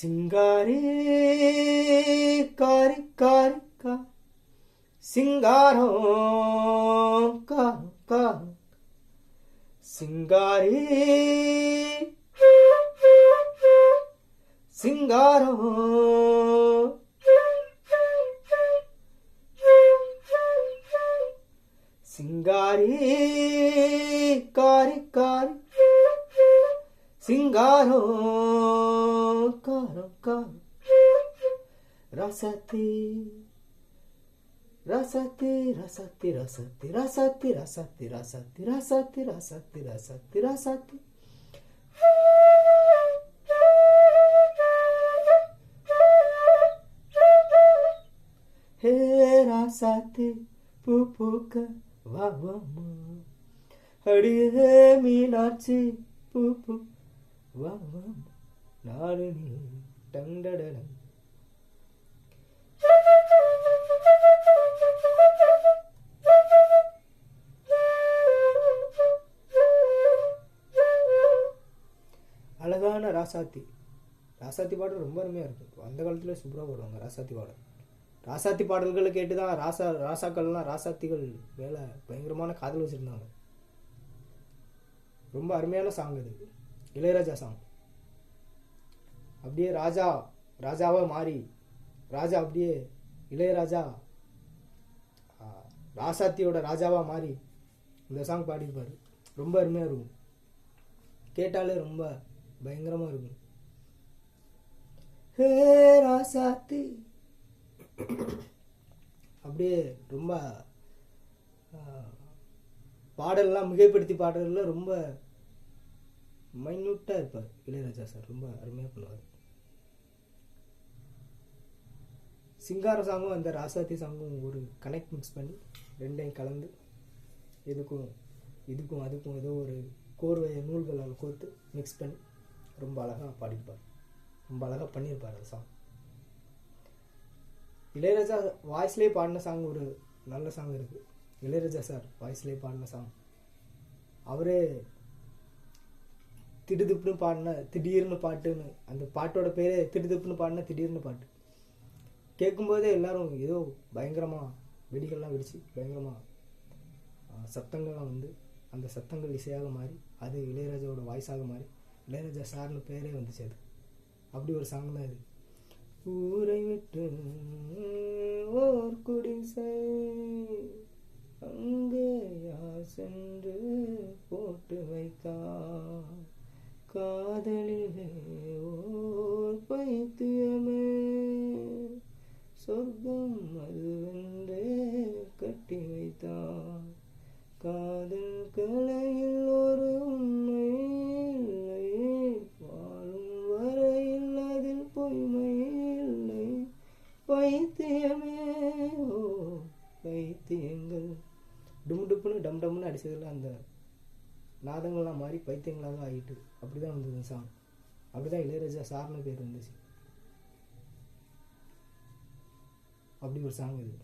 சிங்காரி காரி காரி கா சிங்காரம் காரம் காரம் சிங்காரி சிங்காரம் சிங்காரி காரி காரி சிங்காரம் காரம் காரம் ரசத்தி ரசத்தி ரசத்தி ரசத்தி ரசத்தி ரசத்தி ரசத்தி ரசத்தி ரசத்தி ரசத்தி ரசத்தி ஹே ரசத்தி பூ பூக்க வாவாமா அடியே மீனாட்சி பூ பூ வாவாமா நாடு நீ டண்டடடம் அழகான ராசாத்தி ராசாத்தி பாடல் ரொம்ப அருமையாக இருக்கும். அந்த காலத்தில் சூப்பராக பாடுவாங்க ராசாத்தி பாடல். ராசாத்தி பாடல்களை கேட்டு தான் ராசாக்கள்லாம் ராசாத்திகள் மேலே பயங்கரமான காதல் வச்சுருந்தாங்க. ரொம்ப அருமையான சாங் இது, இளையராஜா சாங். அப்படியே ராஜாவாக மாறி ராஜா அப்படியே இளையராஜா ராசாத்தியோட ராஜாவாக மாறி இந்த சாங் பாடியிருப்பார். ரொம்ப அருமையாக இருக்கும், கேட்டாலே ரொம்ப பயங்கரமாக இருக்கும். ஹே ராசாத்தி அப்படியே ரொம்ப பாடல்லாம் மிகைப்படுத்தி பாடல்ல ரொம்ப மைன்யூட்டாக இருப்பார் இளையராஜா சார். ரொம்ப அருமையாக பண்ணுவார். சிங்கார சாங்கும் அந்த ராசாத்தி சாங்கும் ஒரு கனெக்ட் மிக்ஸ் பண்ணி ரெண்டையும் கலந்து இதுக்கும் அதுக்கும் ஏதோ ஒரு கோர்வையை நூல்களால் கோர்த்து மிக்ஸ் பண்ணி ரொம்ப அழகாக பாடிப்பார். ரொம்ப அழகாக பண்ணியிருப்பார் அந்த சாங். இளையராஜா வாய்ஸ்லேயே பாடின சாங் ஒரு நல்ல சாங் இருக்குது. இளையராஜா சார் வாய்ஸ்லேயே பாடின சாங், அவரே திடுதுப்புன்னு பாடின திடீர்னு பாட்டுன்னு, அந்த பாட்டோட பேரே திடுதுப்புன்னு பாடின திடீர்னு பாட்டு. கேட்கும்போதே எல்லாரும் ஏதோ பயங்கரமாக வெடிகள்லாம் வெடிச்சு பயங்கரமாக சத்தங்கள்லாம் வந்து அந்த சத்தங்கள் இசையாக மாறி அது இளையராஜாவோட வாய்ஸாக மாறி இளையராஜா சார்னு பேரே வந்துச்சு. அது அப்படி ஒரு சாங் தான் இது. ஊரை விட்டு ஓர் குடிசை அங்கே யார் சென்று போட்டு வைத்தார், காதலிலே ஓர் பைத்தியமே சொர்க்கம் அதுவென்றே கட்டி வைத்தார், காதல் கலையில் ஒரு உண்மை இல்லை, வாழும் வரையில் அதில் பொய்மை இல்லை, பைத்தியமே ஓ பைத்தியங்கள் டும்டுப்புன்னு டம் டம்னு அடிச்சதில் அந்த நாதங்கள்லாம் மாறி பைத்தியங்களாக ஆகிட்டு அப்படிதான் வந்தது சாங். அப்படிதான் இளையராஜா சார்னு பேர் வந்துச்சு. அப்படி ஒரு சாங் இது.